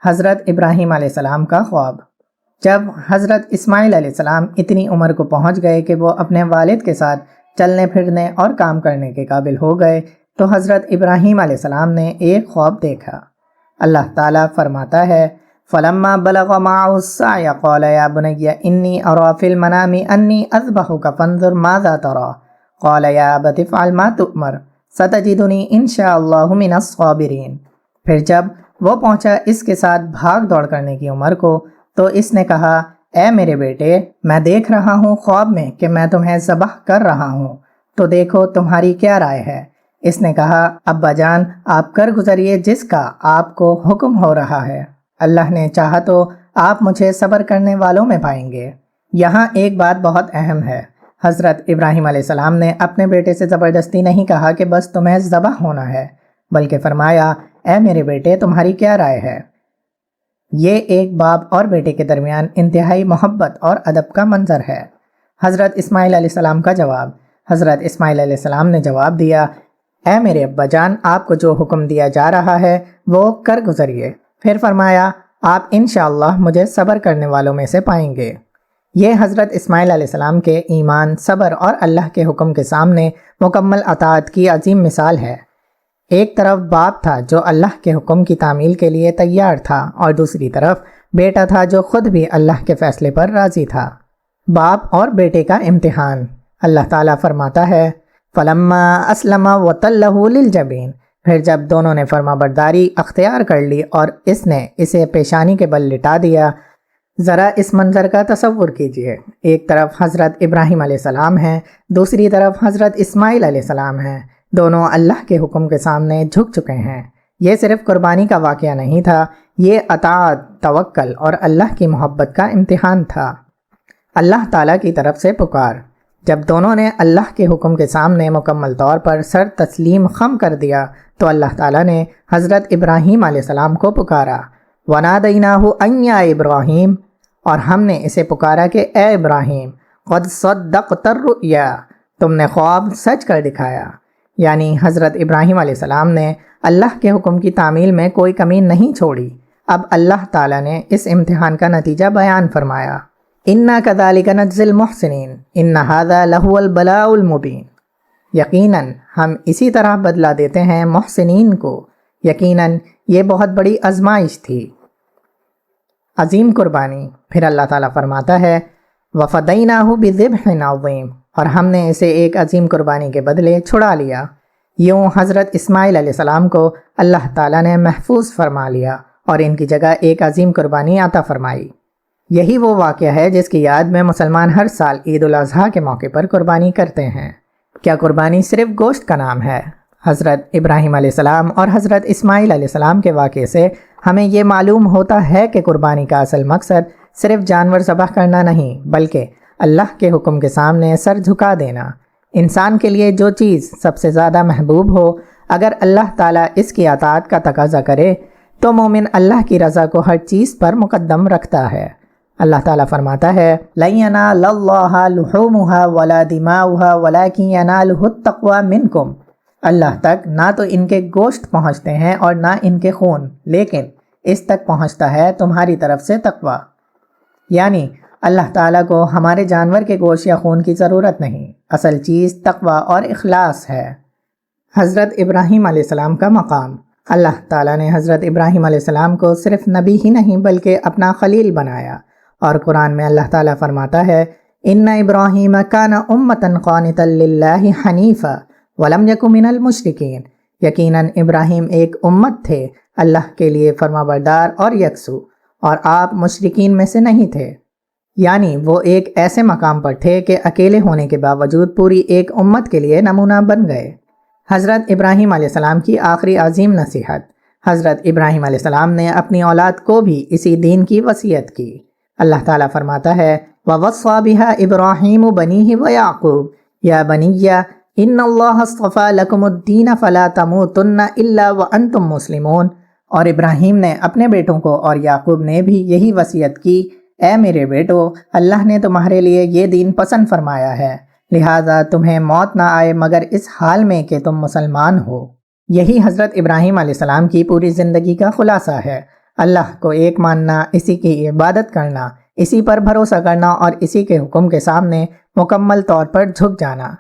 حضرت ابراہیم علیہ السلام کا خواب۔ جب حضرت اسماعیل علیہ السلام اتنی عمر کو پہنچ گئے کہ وہ اپنے والد کے ساتھ چلنے پھرنے اور کام کرنے کے قابل ہو گئے تو حضرت ابراہیم علیہ السلام نے ایک خواب دیکھا۔ اللہ تعالیٰ فرماتا ہے فَلَمَّا بَلَغَ مَعَهُ السَّعْيَ قَالَ يَا بُنَيَّ إِنِّي أَرَىٰ فِي الْمَنَامِ أَنِّي أَذْبَحُكَ فَانظُرْ مَاذَا تَرَىٰ قَالَ يَا أَبَتِ افْعَلْ مَا تُؤْمَرُ سَتَجِدُنِي إِن شَاءَ اللَّهُ مِنَ الصَّابِرِينَ۔ پھر جب وہ پہنچا اس کے ساتھ بھاگ دوڑ کرنے کی عمر کو تو اس نے کہا اے میرے بیٹے، میں دیکھ رہا ہوں خواب میں کہ میں تمہیں ذبح کر رہا ہوں، تو دیکھو تمہاری کیا رائے ہے؟ اس نے کہا ابا جان، آپ کر گزریے جس کا آپ کو حکم ہو رہا ہے، اللہ نے چاہا تو آپ مجھے صبر کرنے والوں میں پائیں گے۔ یہاں ایک بات بہت اہم ہے، حضرت ابراہیم علیہ السلام نے اپنے بیٹے سے زبردستی نہیں کہا کہ بس تمہیں ذبح ہونا ہے، بلکہ فرمایا اے میرے بیٹے تمہاری کیا رائے ہے؟ یہ ایک باپ اور بیٹے کے درمیان انتہائی محبت اور ادب کا منظر ہے۔ حضرت اسماعیل علیہ السلام کا جواب۔ حضرت اسماعیل علیہ السلام نے جواب دیا اے میرے ابا جان، آپ کو جو حکم دیا جا رہا ہے وہ کر گزریے۔ پھر فرمایا آپ انشاءاللہ مجھے صبر کرنے والوں میں سے پائیں گے۔ یہ حضرت اسماعیل علیہ السلام کے ایمان، صبر اور اللہ کے حکم کے سامنے مکمل اطاعت کی عظیم مثال ہے۔ ایک طرف باپ تھا جو اللہ کے حکم کی تعمیل کے لیے تیار تھا، اور دوسری طرف بیٹا تھا جو خود بھی اللہ کے فیصلے پر راضی تھا۔ باپ اور بیٹے کا امتحان۔ اللہ تعالیٰ فرماتا ہے فَلَمَّا أَسْلَمَ وَتَلَّهُ لِلْجَبِينِ۔ پھر جب دونوں نے فرما برداری اختیار کر لی اور اس نے اسے پیشانی کے بل لٹا دیا، ذرا اس منظر کا تصور کیجئے۔ ایک طرف حضرت ابراہیم علیہ السلام ہیں، دوسری طرف حضرت اسماعیل علیہ السلام ہیں، دونوں اللہ کے حکم کے سامنے جھک چکے ہیں۔ یہ صرف قربانی کا واقعہ نہیں تھا، یہ اطاعت، توکل اور اللہ کی محبت کا امتحان تھا۔ اللہ تعالیٰ کی طرف سے پکار۔ جب دونوں نے اللہ کے حکم کے سامنے مکمل طور پر سر تسلیم خم کر دیا تو اللہ تعالیٰ نے حضرت ابراہیم علیہ السلام کو پکارا وَنَادَيْنَاهُ أَن يَا إِبْرَاهِيمُ، اور ہم نے اسے پکارا کہ اے ابراہیم قَدْ صَدَّقْتَ الرُّؤْيَا، تم نے خواب سچ کر دکھایا۔ یعنی حضرت ابراہیم علیہ السلام نے اللہ کے حکم کی تعمیل میں کوئی کمی نہیں چھوڑی۔ اب اللہ تعالیٰ نے اس امتحان کا نتیجہ بیان فرمایا اِنَّا كَذَلِكَ نَجْزِي الْمُحْسِنِينَ إِنَّ هَذَا لَهُوَ الْبَلَاءُ الْمُبِينُ۔ یقیناً ہم اسی طرح بدلہ دیتے ہیں محسنین کو، یقیناً یہ بہت بڑی آزمائش تھی۔ عظیم قربانی۔ پھر اللہ تعالیٰ فرماتا ہے وَفَدَيْنَاهُ بِذِبْحٍ عَظِيمٍ، اور ہم نے اسے ایک عظیم قربانی کے بدلے چھڑا لیا۔ یوں حضرت اسماعیل علیہ السلام کو اللہ تعالیٰ نے محفوظ فرما لیا اور ان کی جگہ ایک عظیم قربانی عطا فرمائی۔ یہی وہ واقعہ ہے جس کی یاد میں مسلمان ہر سال عید الاضحیٰ کے موقع پر قربانی کرتے ہیں۔ کیا قربانی صرف گوشت کا نام ہے؟ حضرت ابراہیم علیہ السلام اور حضرت اسماعیل علیہ السلام کے واقعے سے ہمیں یہ معلوم ہوتا ہے کہ قربانی کا اصل مقصد صرف جانور ذبح کرنا نہیں، بلکہ اللہ کے حکم کے سامنے سر جھکا دینا۔ انسان کے لیے جو چیز سب سے زیادہ محبوب ہو، اگر اللہ تعالیٰ اس کی اطاعت کا تقاضا کرے تو مومن اللہ کی رضا کو ہر چیز پر مقدم رکھتا ہے۔ اللہ تعالیٰ فرماتا ہے لَن يَنَالَ اللَّهَ لُحُومُهَا وَلَا دِمَاؤُهَا وَلَٰكِن يَنَالُهُ التَّقْوَىٰ مِنكُمْ۔ اللہ تک نہ تو ان کے گوشت پہنچتے ہیں اور نہ ان کے خون، لیکن اس تک پہنچتا ہے تمہاری طرف سے تقویٰ۔ یعنی اللہ تعالیٰ کو ہمارے جانور کے گوشت یا خون کی ضرورت نہیں، اصل چیز تقویٰ اور اخلاص ہے۔ حضرت ابراہیم علیہ السلام کا مقام۔ اللہ تعالیٰ نے حضرت ابراہیم علیہ السلام کو صرف نبی ہی نہیں بلکہ اپنا خلیل بنایا، اور قرآن میں اللہ تعالیٰ فرماتا ہے إِنَّ إِبْرَاهِيمَ كَانَ أُمَّةً قَانِتًا لِلَّهِ حَنِيفًا وَلَمْ يَكُ مِنَ الْمُشْرِكِينَ۔ یقیناً ابراہیم ایک امت تھے، اللہ کے لیے فرما بردار اور یکسو، اور آپ مشرکین میں سے نہیں تھے۔ یعنی وہ ایک ایسے مقام پر تھے کہ اکیلے ہونے کے باوجود پوری ایک امت کے لیے نمونہ بن گئے۔ حضرت ابراہیم علیہ السلام کی آخری عظیم نصیحت۔ حضرت ابراہیم علیہ السلام نے اپنی اولاد کو بھی اسی دین کی وصیت کی۔ اللہ تعالیٰ فرماتا ہے وَوَصَّىٰ بِهَا إِبْرَاهِيمُ بَنِيهِ وَيَعْقُوبُ يَا بَنِيَّ إِنَّ اللَّهَ اصْطَفَىٰ لَكُمُ الدِّينَ فَلَا تَمُوتُنَّ إِلَّا وَأَنتُم مُّسْلِمُونَ۔ اور ابراہیم نے اپنے بیٹوں کو اور یعقوب نے بھی یہی وصیت کی اے میرے بیٹو، اللہ نے تمہارے لیے یہ دین پسند فرمایا ہے، لہٰذا تمہیں موت نہ آئے مگر اس حال میں کہ تم مسلمان ہو۔ یہی حضرت ابراہیم علیہ السلام کی پوری زندگی کا خلاصہ ہے۔ اللہ کو ایک ماننا، اسی کی عبادت کرنا، اسی پر بھروسہ کرنا اور اسی کے حکم کے سامنے مکمل طور پر جھک جانا۔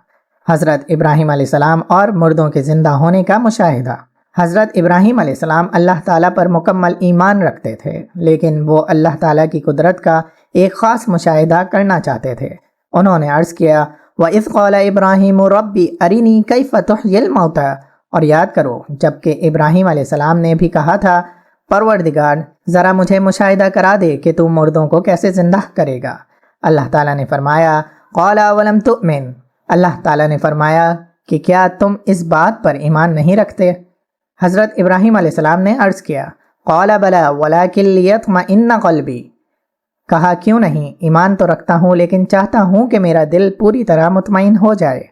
حضرت ابراہیم علیہ السلام اور مردوں کے زندہ ہونے کا مشاہدہ۔ حضرت ابراہیم علیہ السلام اللہ تعالیٰ پر مکمل ایمان رکھتے تھے، لیکن وہ اللہ تعالیٰ کی قدرت کا ایک خاص مشاہدہ کرنا چاہتے تھے۔ انہوں نے عرض کیا وَإِذْ قَالَ إِبْرَاهِيمُ رَبِّ أَرِنِي كَيْفَ تُحْيِي الْمَوْتَى، اور یاد کرو جبکہ ابراہیم علیہ السلام نے بھی کہا تھا پروردگار ذرا مجھے مشاہدہ کرا دے کہ تو مردوں کو کیسے زندہ کرے گا۔ اللہ تعالیٰ نے فرمایا قَالَ وَلَمْ تُؤْمِنْ، اللہ تعالیٰ نے فرمایا کہ کیا تم اس بات پر ایمان نہیں رکھتے؟ حضرت ابراہیم علیہ السلام نے عرض کیا قَالَ بَلَى وَلَكِنْ لِيَطْمَئِنَّ قَلْبِي، کہا کیوں نہیں، ایمان تو رکھتا ہوں لیکن چاہتا ہوں کہ میرا دل پوری طرح مطمئن ہو جائے۔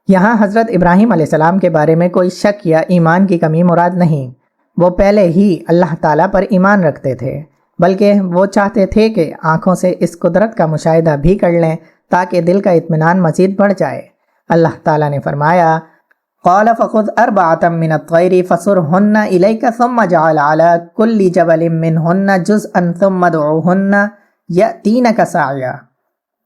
یہاں حضرت ابراہیم علیہ السلام کے بارے میں کوئی شک یا ایمان کی کمی مراد نہیں، وہ پہلے ہی اللہ تعالیٰ پر ایمان رکھتے تھے، بلکہ وہ چاہتے تھے کہ آنکھوں سے اس قدرت کا مشاہدہ بھی کر لیں تاکہ دل کا اطمینان مزید بڑھ جائے۔ اللہ تعالیٰ نے فرمایا قَالَ فَخُذْ أَرْبَعَةً مِّنَ الطَّيْرِ فَصُرْهُنَّ إِلَيْكَ ثُمَّ اجْعَلْ عَلَىٰ كُلِّ جَبَلٍ مِّنْهُنَّ جُزْءًا ثُمَّ ادْعُهُنَّ يَأْتِينَكَ سَعْيًا،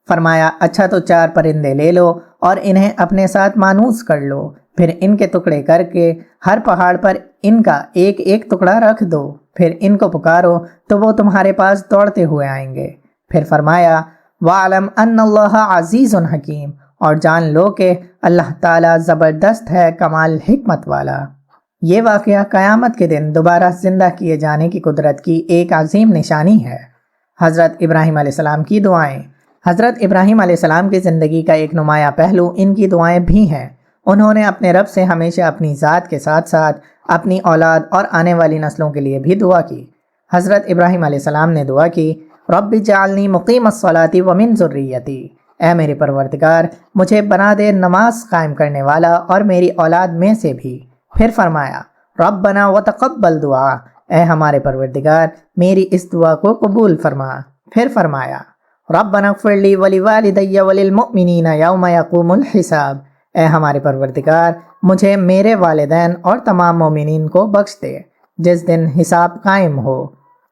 فرمایا اچھا تو 4 پرندے لے لو اور انہیں اپنے ساتھ مانوس کر لو، پھر ان کے ٹکڑے کر کے ہر پہاڑ پر ان کا ایک ایک ٹکڑا رکھ دو، پھر ان کو پکارو تو وہ تمہارے پاس دوڑتے ہوئے آئیں گے۔ پھر فرمایا وَاعْلَمْ أَنَّ اللَّهَ عَزِيزٌ حَكِيمٌ، اور جان لو کہ اللہ تعالیٰ زبردست ہے، کمال حکمت والا۔ یہ واقعہ قیامت کے دن دوبارہ زندہ کیے جانے کی قدرت کی ایک عظیم نشانی ہے۔ حضرت ابراہیم علیہ السلام کی دعائیں۔ حضرت ابراہیم علیہ السلام کی زندگی کا ایک نمایاں پہلو ان کی دعائیں بھی ہیں۔ انہوں نے اپنے رب سے ہمیشہ اپنی ذات کے ساتھ ساتھ اپنی اولاد اور آنے والی نسلوں کے لیے بھی دعا کی۔ حضرت ابراہیم علیہ السلام نے دعا کی رب اجعلنی مقیم الصلاۃ ومن ذریتی، اے میرے پروردگار مجھے بنا دے نماز قائم کرنے والا اور میری اولاد میں سے بھی۔ پھر فرمایا ربنا وتقبل دعا، اے ہمارے پروردگار میری اس دعا کو قبول فرما۔ پھر فرمایا ربنا اغفر لی ولوالدی وللمؤمنین یوم یقوم الحساب، اے ہمارے پروردگار مجھے، میرے والدین اور تمام مومنین کو بخش دے جس دن حساب قائم ہو۔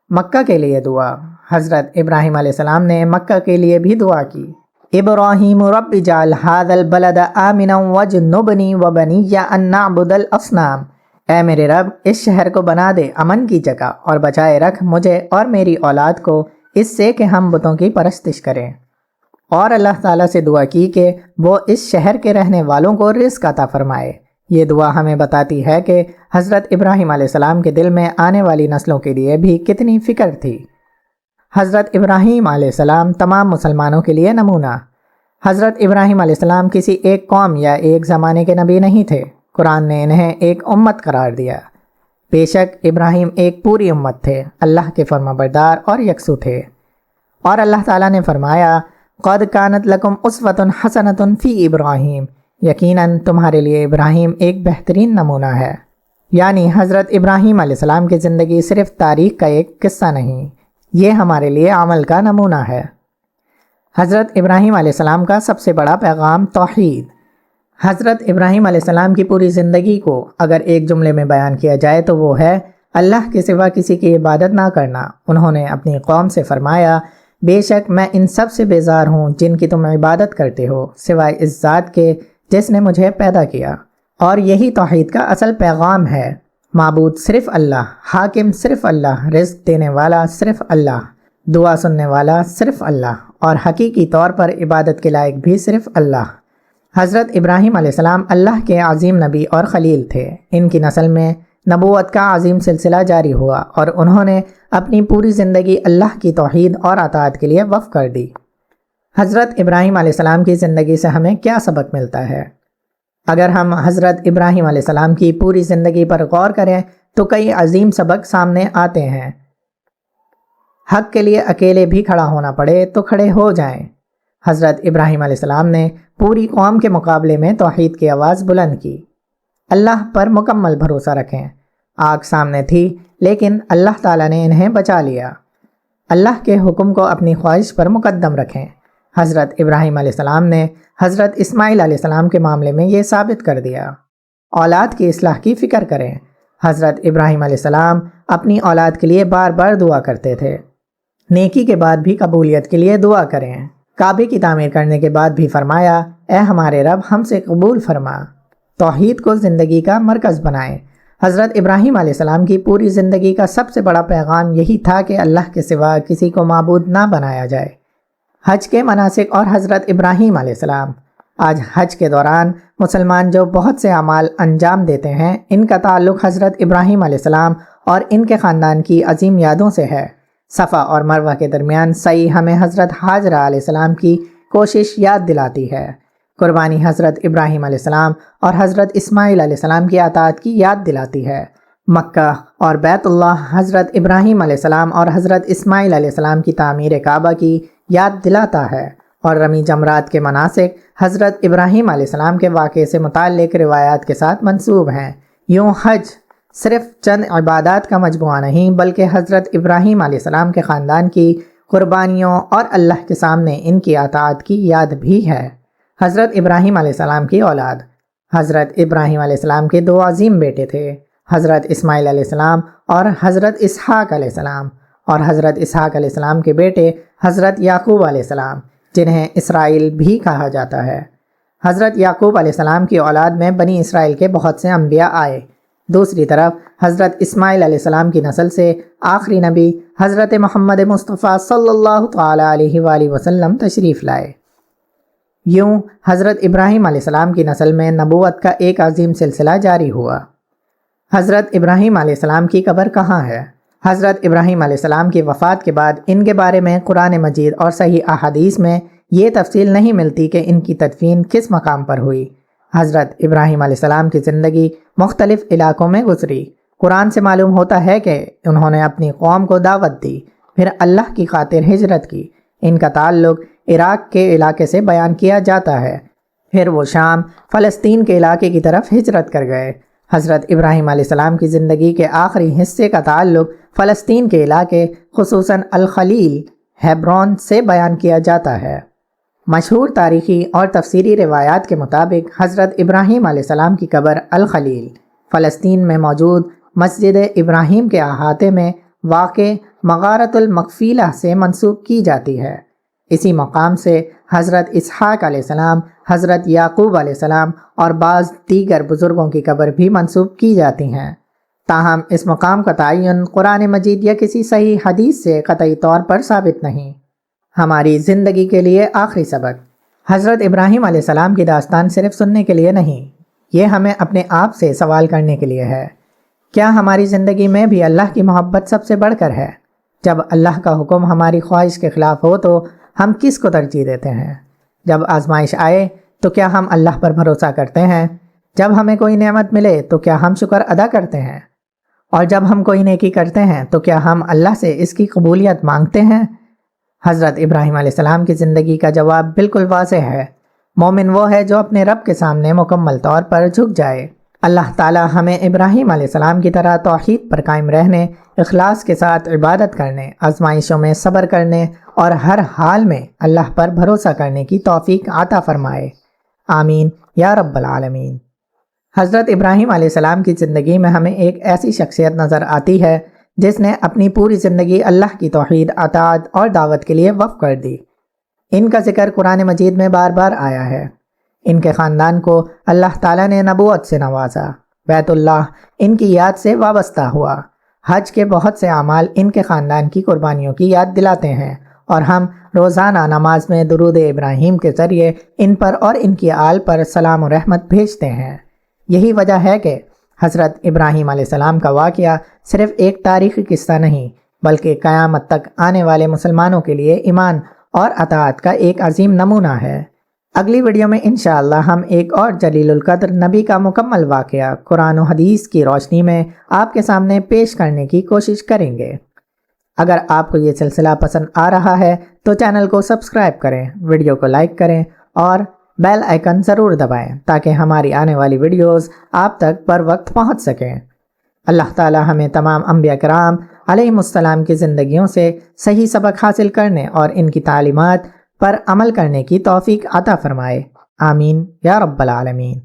مکہ کے لیے دعا۔ حضرت ابراہیم علیہ السلام نے مکہ کے لیے بھی دعا کی ابراہیم رب اجعل ھذا البلد آمنا واجنبنی وبنی ان نعبد الاصنام، اے میرے رب اس شہر کو بنا دے امن کی جگہ اور بچائے رکھ مجھے اور میری اولاد کو اس سے کہ ہم بتوں کی پرستش کریں۔ اور اللہ تعالیٰ سے دعا کی کہ وہ اس شہر کے رہنے والوں کو رزق عطا فرمائے۔ یہ دعا ہمیں بتاتی ہے کہ حضرت ابراہیم علیہ السلام کے دل میں آنے والی نسلوں کے لیے بھی کتنی فکر تھی۔ حضرت ابراہیم علیہ السلام تمام مسلمانوں کے لیے نمونہ۔ حضرت ابراہیم علیہ السلام کسی ایک قوم یا ایک زمانے کے نبی نہیں تھے، قرآن نے انہیں ایک امت قرار دیا۔ بے شک ابراہیم ایک پوری امت تھے، اللہ کے فرمانبردار اور یکسو تھے۔ اور اللہ تعالیٰ نے فرمایا قد کانت لکم اسوۃ حسنۃ فی ابراہیم، یقیناً تمہارے لیے ابراہیم ایک بہترین نمونہ ہے۔ یعنی حضرت ابراہیم علیہ السلام کی زندگی صرف تاریخ کا ایک قصہ نہیں، یہ ہمارے لیے عمل کا نمونہ ہے۔ حضرت ابراہیم علیہ السلام کا سب سے بڑا پیغام توحید۔ حضرت ابراہیم علیہ السلام کی پوری زندگی کو اگر ایک جملے میں بیان کیا جائے تو وہ ہے اللہ کے سوا کسی کی عبادت نہ کرنا۔ انہوں نے اپنی قوم سے فرمایا بے شک میں ان سب سے بیزار ہوں جن کی تم عبادت کرتے ہو سوائے اس ذات کے جس نے مجھے پیدا کیا۔ اور یہی توحید کا اصل پیغام ہے، معبود صرف اللہ، حاکم صرف اللہ، رزق دینے والا صرف اللہ، دعا سننے والا صرف اللہ، اور حقیقی طور پر عبادت کے لائق بھی صرف اللہ۔ حضرت ابراہیم علیہ السلام اللہ کے عظیم نبی اور خلیل تھے۔ ان کی نسل میں نبوت کا عظیم سلسلہ جاری ہوا اور انہوں نے اپنی پوری زندگی اللہ کی توحید اور اطاعت کے لیے وقف کر دی۔ حضرت ابراہیم علیہ السلام کی زندگی سے ہمیں کیا سبق ملتا ہے؟ اگر ہم حضرت ابراہیم علیہ السلام کی پوری زندگی پر غور کریں تو کئی عظیم سبق سامنے آتے ہیں۔ حق کے لیے اکیلے بھی کھڑا ہونا پڑے تو کھڑے ہو جائیں۔ حضرت ابراہیم علیہ السلام نے پوری قوم کے مقابلے میں توحید کی آواز بلند کی۔ اللہ پر مکمل بھروسہ رکھیں۔ آگ سامنے تھی لیکن اللہ تعالیٰ نے انہیں بچا لیا۔ اللہ کے حکم کو اپنی خواہش پر مقدم رکھیں۔ حضرت ابراہیم علیہ السلام نے حضرت اسماعیل علیہ السلام کے معاملے میں یہ ثابت کر دیا۔ اولاد کی اصلاح کی فکر کریں۔ حضرت ابراہیم علیہ السلام اپنی اولاد کے لیے بار بار دعا کرتے تھے۔ نیکی کے بعد بھی قبولیت کے لیے دعا کریں۔ کعبے کی تعمیر کرنے کے بعد بھی فرمایا، اے ہمارے رب ہم سے قبول فرما۔ توحید کو زندگی کا مرکز بنائیں۔ حضرت ابراہیم علیہ السلام کی پوری زندگی کا سب سے بڑا پیغام یہی تھا کہ اللہ کے سوا کسی کو معبود نہ بنایا جائے۔ حج کے مناسک اور حضرت ابراہیم علیہ السلام۔ آج حج کے دوران مسلمان جو بہت سے اعمال انجام دیتے ہیں، ان کا تعلق حضرت ابراہیم علیہ السلام اور ان کے خاندان کی عظیم یادوں سے ہے۔ صفا اور مروہ کے درمیان سعی ہمیں حضرت حاجرہ علیہ السلام کی کوشش یاد دلاتی ہے۔ قربانی حضرت ابراہیم علیہ السلام اور حضرت اسماعیل علیہ السلام کی اطاعت کی یاد دلاتی ہے۔ مکہ اور بیت اللہ حضرت ابراہیم علیہ السلام اور حضرت اسماعیل علیہ السلام کی تعمیر کعبہ کی یاد دلاتا ہے، اور رمی جمرات کے مناسک حضرت ابراہیم علیہ السلام کے واقعے سے متعلق روایات کے ساتھ منسوب ہیں۔ یوں حج صرف چند عبادات کا مجموعہ نہیں، بلکہ حضرت ابراہیم علیہ السلام کے خاندان کی قربانیوں اور اللہ کے سامنے ان کی اطاعت کی یاد بھی ہے۔ حضرت ابراہیم علیہ السلام کی اولاد۔ حضرت ابراہیم علیہ السلام کے دو عظیم بیٹے تھے، حضرت اسماعیل علیہ السلام اور حضرت اسحاق علیہ السلام، اور حضرت اسحاق علیہ السلام کے بیٹے حضرت یعقوب علیہ السلام، جنہیں اسرائیل بھی کہا جاتا ہے۔ حضرت یعقوب علیہ السلام کی اولاد میں بنی اسرائیل کے بہت سے انبیاء آئے۔ دوسری طرف حضرت اسماعیل علیہ السلام کی نسل سے آخری نبی حضرت محمد مصطفیٰ صلی اللہ تعالی علیہ وآلہ وسلم تشریف لائے۔ یوں حضرت ابراہیم علیہ السلام کی نسل میں نبوت کا ایک عظیم سلسلہ جاری ہوا۔ حضرت ابراہیم علیہ السلام کی قبر کہاں ہے؟ حضرت ابراہیم علیہ السلام کی وفات کے بعد ان کے بارے میں قرآن مجید اور صحیح احادیث میں یہ تفصیل نہیں ملتی کہ ان کی تدفین کس مقام پر ہوئی۔ حضرت ابراہیم علیہ السلام کی زندگی مختلف علاقوں میں گزری۔ قرآن سے معلوم ہوتا ہے کہ انہوں نے اپنی قوم کو دعوت دی، پھر اللہ کی خاطر ہجرت کی۔ ان کا تعلق عراق کے علاقے سے بیان کیا جاتا ہے، پھر وہ شام، فلسطین کے علاقے کی طرف ہجرت کر گئے۔ حضرت ابراہیم علیہ السلام کی زندگی کے آخری حصے کا تعلق فلسطین کے علاقے خصوصاً الخلیل، ہیبرون سے بیان کیا جاتا ہے۔ مشہور تاریخی اور تفسیری روایات کے مطابق حضرت ابراہیم علیہ السلام کی قبر الخلیل، فلسطین میں موجود مسجد ابراہیم کے احاطے میں واقع مغارۃ المغفیلہ سے منسوب کی جاتی ہے۔ اسی مقام سے حضرت اسحاق علیہ السلام، حضرت یعقوب علیہ السلام اور بعض دیگر بزرگوں کی قبر بھی منسوب کی جاتی ہیں۔ تاہم اس مقام کا تعین قرآن مجید یا کسی صحیح حدیث سے قطعی طور پر ثابت نہیں۔ ہماری زندگی کے لیے آخری سبق۔ حضرت ابراہیم علیہ السلام کی داستان صرف سننے کے لیے نہیں، یہ ہمیں اپنے آپ سے سوال کرنے کے لیے ہے۔ کیا ہماری زندگی میں بھی اللہ کی محبت سب سے بڑھ کر ہے؟ جب اللہ کا حکم ہماری خواہش کے خلاف ہو تو ہم کس کو ترجیح دیتے ہیں؟ جب آزمائش آئے تو کیا ہم اللہ پر بھروسہ کرتے ہیں؟ جب ہمیں کوئی نعمت ملے تو کیا ہم شکر ادا کرتے ہیں؟ اور جب ہم کوئی نیکی کرتے ہیں تو کیا ہم اللہ سے اس کی قبولیت مانگتے ہیں؟ حضرت ابراہیم علیہ السلام کی زندگی کا جواب بالکل واضح ہے۔ مومن وہ ہے جو اپنے رب کے سامنے مکمل طور پر جھک جائے۔ اللہ تعالی ہمیں ابراہیم علیہ السلام کی طرح توحید پر قائم رہنے، اخلاص کے ساتھ عبادت کرنے، آزمائشوں میں صبر کرنے اور ہر حال میں اللہ پر بھروسہ کرنے کی توفیق عطا فرمائے۔ آمین یا رب العالمین۔ حضرت ابراہیم علیہ السلام کی زندگی میں ہمیں ایک ایسی شخصیت نظر آتی ہے جس نے اپنی پوری زندگی اللہ کی توحید، اطاعت اور دعوت کے لیے وقف کر دی۔ ان کا ذکر قرآن مجید میں بار بار آیا ہے۔ ان کے خاندان کو اللہ تعالیٰ نے نبوت سے نوازا۔ بیت اللہ ان کی یاد سے وابستہ ہوا۔ حج کے بہت سے اعمال ان کے خاندان کی قربانیوں کی یاد دلاتے ہیں، اور ہم روزانہ نماز میں درود ابراہیم کے ذریعے ان پر اور ان کی آل پر سلام و رحمت بھیجتے ہیں۔ یہی وجہ ہے کہ حضرت ابراہیم علیہ السلام کا واقعہ صرف ایک تاریخی قصہ نہیں، بلکہ قیامت تک آنے والے مسلمانوں کے لیے ایمان اور اطاعت کا ایک عظیم نمونہ ہے۔ اگلی ویڈیو میں انشاءاللہ ہم ایک اور جلیل القدر نبی کا مکمل واقعہ قرآن و حدیث کی روشنی میں آپ کے سامنے پیش کرنے کی کوشش کریں گے۔ اگر آپ کو یہ سلسلہ پسند آ رہا ہے تو چینل کو سبسکرائب کریں، ویڈیو کو لائک کریں اور بیل آئیکن ضرور دبائیں تاکہ ہماری آنے والی ویڈیوز آپ تک پر وقت پہنچ سکیں۔ اللہ تعالی ہمیں تمام انبیاء کرام علیہم السلام کی زندگیوں سے صحیح سبق حاصل کرنے اور ان کی تعلیمات پر عمل کرنے کی توفیق عطا فرمائے۔ آمین یا رب العالمین۔